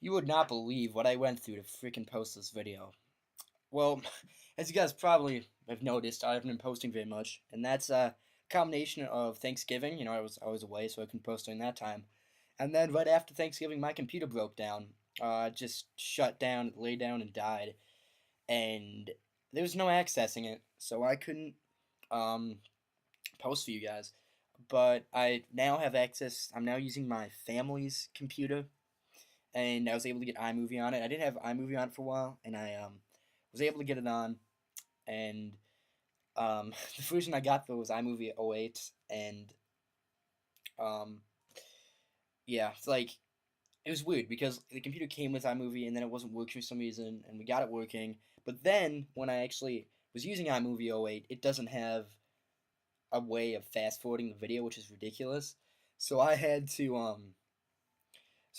You would not believe what I went through to freaking post this video. Well, as you guys probably have noticed, I haven't been posting very much, and that's a combination of Thanksgiving. I was away, so I couldn't post during that time. And then right after Thanksgiving, my computer broke down. Just shut down, lay down, and died. And there was no accessing it, so I couldn't um, post for you guys. But I now have access. I'm now using my family's computer and I was able to get iMovie on it. I didn't have iMovie on it for a while, and I was able to get it on. And the version I got though was iMovie 08, and um, yeah, it's like it was weird because the computer came with iMovie, and then it wasn't working for some reason, and we got it working. But then when I actually was using iMovie 08, it doesn't have a way of fast forwarding the video, which is ridiculous. So I had to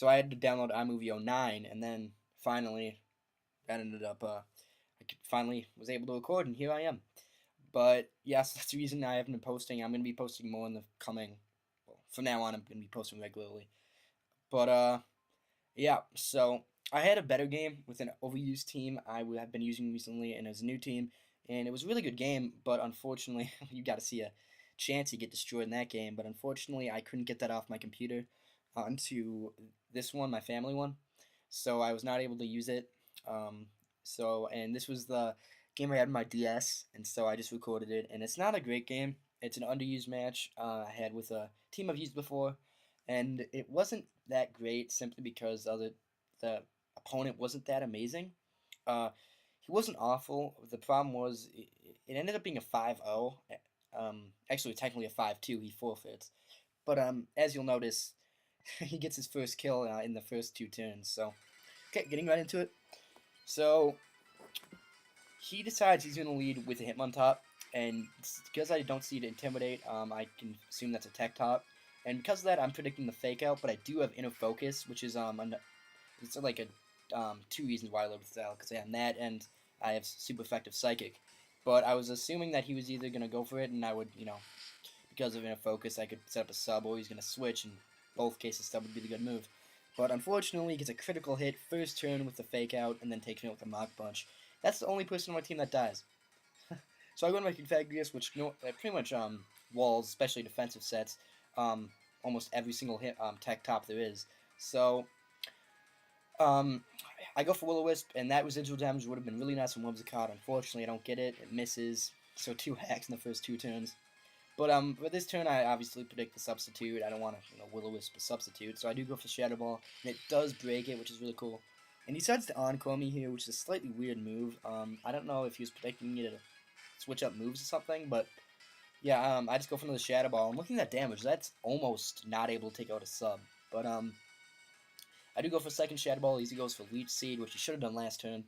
download iMovie 09, and then finally that ended up I finally was able to record, and here I am. But yes, that's the reason I haven't been posting. I'm gonna be posting more in the coming. Well, from now on, I'm gonna be posting regularly. But yeah. So I had a better game with an overused team have been using recently, and it was a new team, and it was a really good game. But unfortunately, you got to see a chance you get destroyed in that game. But unfortunately, I couldn't get that off my computer onto this one, my family one. So I was not able to use it. And this was the game I had on my DS, and so I just recorded it. And it's not a great game. It's an underused match I had with a team I've used before, and it wasn't that great simply because the opponent wasn't that amazing. Uh, he wasn't awful. The problem was it ended up being a 5-0. Actually, technically a 5-2. He forfeits. But as you'll notice, he gets his first kill in the first two turns. So, okay, getting right into it. So he decides he's going to lead with a Hitmon top, and because I don't see it intimidate, I can assume that's a tech top. And because of that, I'm predicting the fake out, but I do have inner focus, which is it's like a two reasons why I love this style, because I have that and I have super effective psychic. But I was assuming that he was either gonna go for it, and I would, because of inner focus, I could set up a sub, or he's gonna switch, and both cases sub would be the good move. But unfortunately, he gets a critical hit first turn with the fake out, and then takes it with a Mach Punch. That's the only person on my team that dies. So I go to my Confagrius, which pretty much walls, especially defensive sets, almost every single hit tech top there is. So um, I go for Will-O-Wisp, and that residual damage would have been really nice from Whimsicott. Unfortunately, I don't get it. It misses. So 2 hacks in the first 2 turns. But for this turn, I obviously predict the substitute. I don't want to Will-O-Wisp a substitute, so I do go for Shadow Ball, and it does break it, which is really cool. And he decides to Encore me here, which is a slightly weird move. I don't know if he was predicting me to switch up moves or something, but yeah, I just go for another Shadow Ball. And looking at that damage, that's almost not able to take out a sub. But I do go for second Shadow Ball. Easy goes for Leech Seed, which he should have done last turn.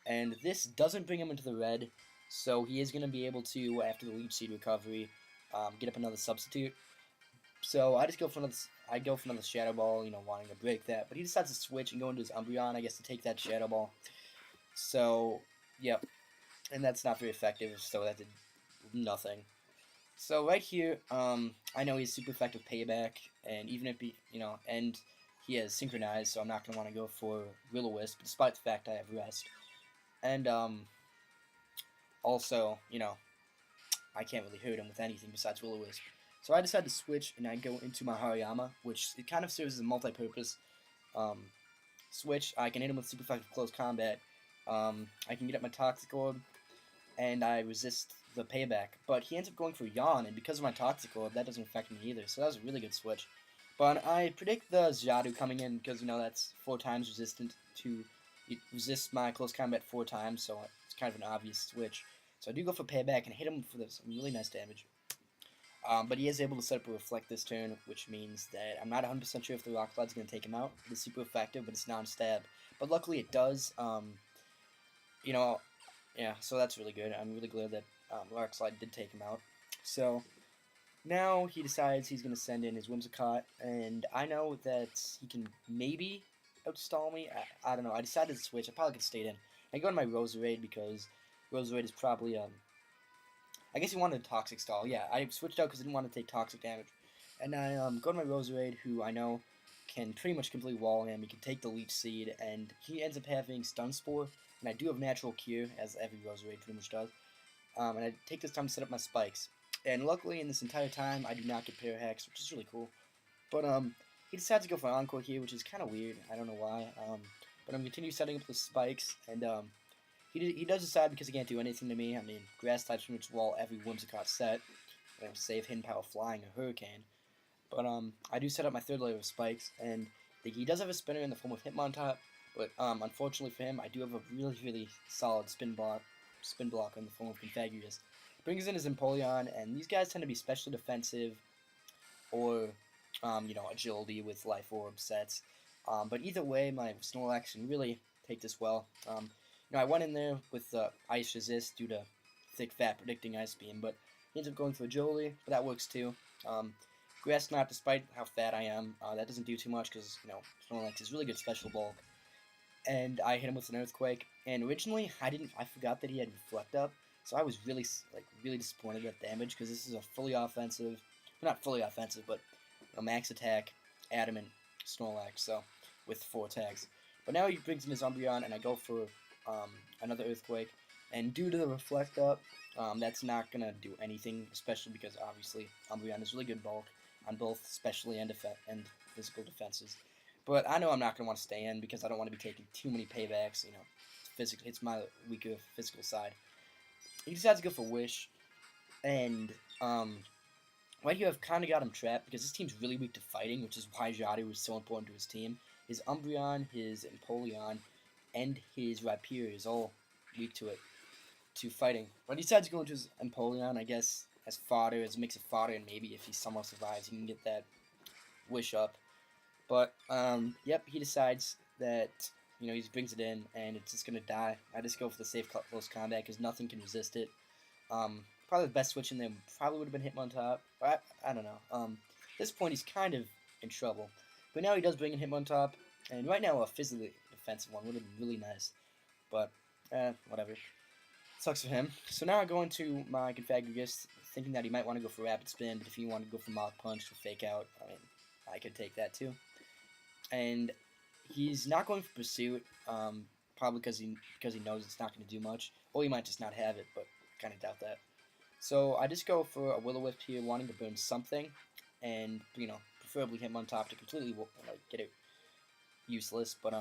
And this doesn't bring him into the red, so he is going to be able to, after the Leech Seed recovery, get up another substitute. So I just go for another Shadow Ball, wanting to break that. But he decides to switch and go into his Umbreon, I guess, to take that Shadow Ball. So, yep. And that's not very effective, so that did nothing. So right here, I know he's super effective payback, and even if and he has synchronized, so I'm not going to want to go for Will-O-Wisp, despite the fact I have rest. And also, I can't really hurt him with anything besides Will-O-Wisp. So I decided to switch, and I go into my Hariyama, which it kind of serves as a multi-purpose switch. I can hit him with super effective close combat. I can get up my Toxic Orb, and I resist the payback. But he ends up going for Yawn, and because of my Toxic Orb, that doesn't affect me either. So that was a really good switch. But I predict the Xatu coming in because, that's 4 times resistant to... It resists my close combat 4 times, so it's kind of an obvious switch. So I do go for payback and hit him for some really nice damage. But he is able to set up a Reflect this turn, which means that I'm not 100% sure if the Rock Slide's going to take him out. It is super effective, but it's non-stab. But luckily it does. Yeah, so that's really good. I'm really glad that Rock Slide did take him out. So now he decides he's going to send in his Whimsicott, and I know that he can maybe outstall me. I don't know. I decided to switch. I probably could have stayed in. I go to my Roserade because Roserade is probably I guess he wanted a Toxic Stall. Yeah, I switched out because I didn't want to take Toxic damage. And I go to my Roserade, who I know can pretty much completely wall him. He can take the Leech Seed, and he ends up having Stun Spore, and I do have Natural Cure, as every Roserade pretty much does. And I take this time to set up my spikes. And luckily, in this entire time, I do not get Pair Hacks, which is really cool. But he decides to go for Encore here, which is kind of weird. I don't know why. But I'm continue setting up the spikes, and he does decide because he can't do anything to me. I mean, Grass types pretty much wall every Whimsicott set, and save Hidden Power Flying or Hurricane. But I do set up my third layer of spikes, and he does have a spinner in the form of Hitmontop. But unfortunately for him, I do have a really solid spin block in the form of Confagrius. Brings in his Empoleon, and these guys tend to be specially defensive, or agility with Life Orb sets. But either way, my Snorlax can really take this well. I went in there with Ice Resist due to thick fat predicting Ice Beam, but he ends up going for Agility, but that works too. Grass Knot, despite how fat I am, that doesn't do too much because Snorlax is really good special bulk. And I hit him with an Earthquake. And originally, I forgot that he had Reflect Up, so I was really disappointed at damage because this is a fully offensive, not fully offensive, but max attack, Adamant Snorlax, so with 4 attacks. But now he brings in his Umbreon, and I go for another Earthquake. And due to the Reflect Up, that's not going to do anything, especially because obviously Umbreon is really good bulk on both specially and physical defenses. But I know I'm not going to want to stay in because I don't want to be taking too many paybacks. It's my weaker physical side. He decides to go for Wish, and right here I've kind of got him trapped because this team's really weak to fighting, which is why Jadu was so important to his team. His Umbreon, his Empoleon, and his Rhyperior is all weak to fighting. But he decides to go into his Empoleon, I guess, as fodder, as a mix of fodder, and maybe if he somehow survives, he can get that Wish up. But, yep, he decides that, he brings it in, and it's just going to die. I just go for the safe close combat, because nothing can resist it. Probably the best switch in there probably would have been Hitmontop. I don't know. At this point, he's kind of in trouble. But now he does bring in Hitmontop, and right now a physically defensive one would have been really nice. But, whatever. Sucks for him. So now I go into my Confagrigus, thinking that he might want to go for Rapid Spin, but if he wanted to go for Mach Punch or Fake Out, I mean, I could take that too. And he's not going for Pursuit, probably because he knows it's not going to do much, or he might just not have it, but kind of doubt that. So I just go for a Will-O-Wisp here, wanting to burn something, and preferably Hitmontop to completely get it useless. But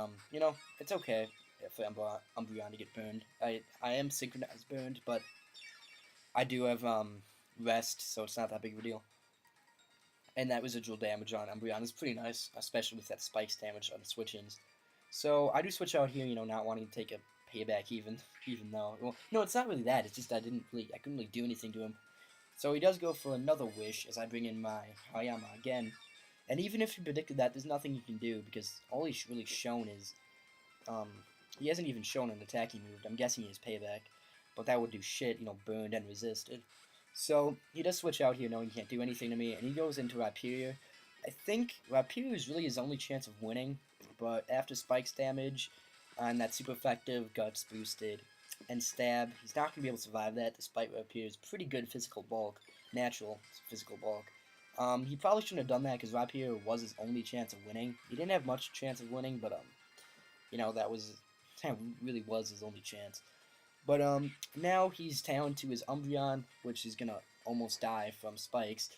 it's okay for Umbreon to get burned. I am synchronized burned, but I do have rest, so it's not that big of a deal. And that residual damage on Umbreon is pretty nice, especially with that spikes damage on the switch-ins. So I do switch out here, not wanting to take a payback even though, well, no, it's not really that, it's just I couldn't really do anything to him. So he does go for another Wish as I bring in my Hayama again. And even if he predicted that, there's nothing he can do because all he's really shown is, he hasn't even shown an attack he moved. I'm guessing he has payback, but that would do shit, burned and resisted. So he does switch out here knowing he can't do anything to me, and he goes into Rhyperior. I think Rhyperior is really his only chance of winning, but after Spike's damage, and that super effective Guts boosted, and Stab, he's not going to be able to survive that despite Rhyperior's pretty good physical bulk, natural physical bulk. He probably shouldn't have done that because Rhyperior was his only chance of winning. He didn't have much chance of winning, but that really was his only chance. But now he's down to his Umbreon, which is gonna almost die from spikes.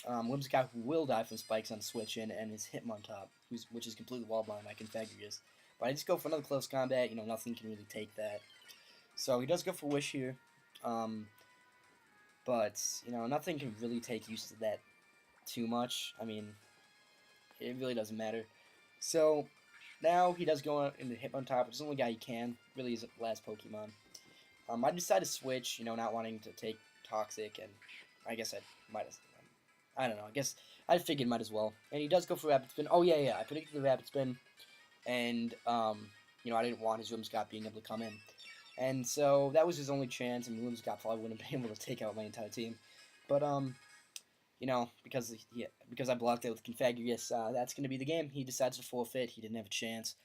Whimsicott who will die from spikes on switch-in, and his Hitmontop, which is completely wall-blind by Confagrius. But I just go for another close combat, nothing can really take that. So he does go for Wish here. But, nothing can really take use of that too much. I mean, it really doesn't matter. So, now he does go into Hitmontop, which is the only guy he can. Really is the last Pokemon. I decided to switch, not wanting to take Toxic, and I guess I might have, I don't know, I guess I figured might as well. And he does go for Rapid Spin. Oh, yeah, I predicted the Rapid Spin, and, I didn't want his Whimsicott being able to come in. And so, that was his only chance, and Whimsicott probably wouldn't have been able to take out my entire team. But, because I blocked it with Confagrius, that's going to be the game. He decides to forfeit. He didn't have a chance,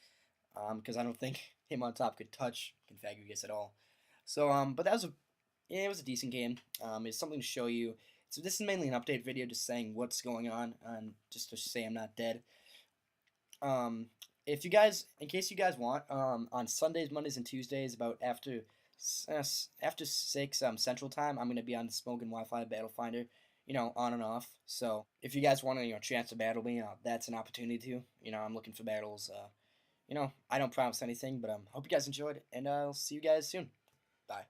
because I don't think Hitmontop could touch Confagrius at all. So, but it was a decent game. It's something to show you. So this is mainly an update video, just saying what's going on, and just to say I'm not dead. Um, if you guys, in case you guys want, on Sundays, Mondays, and Tuesdays, about after 6 Central Time, I'm gonna be on the Smoking Wi-Fi Battle Finder, on and off. So if you guys want to, chance to battle me, that's an opportunity to. I'm looking for battles. I don't promise anything, but hope you guys enjoyed, and I'll see you guys soon. Bye.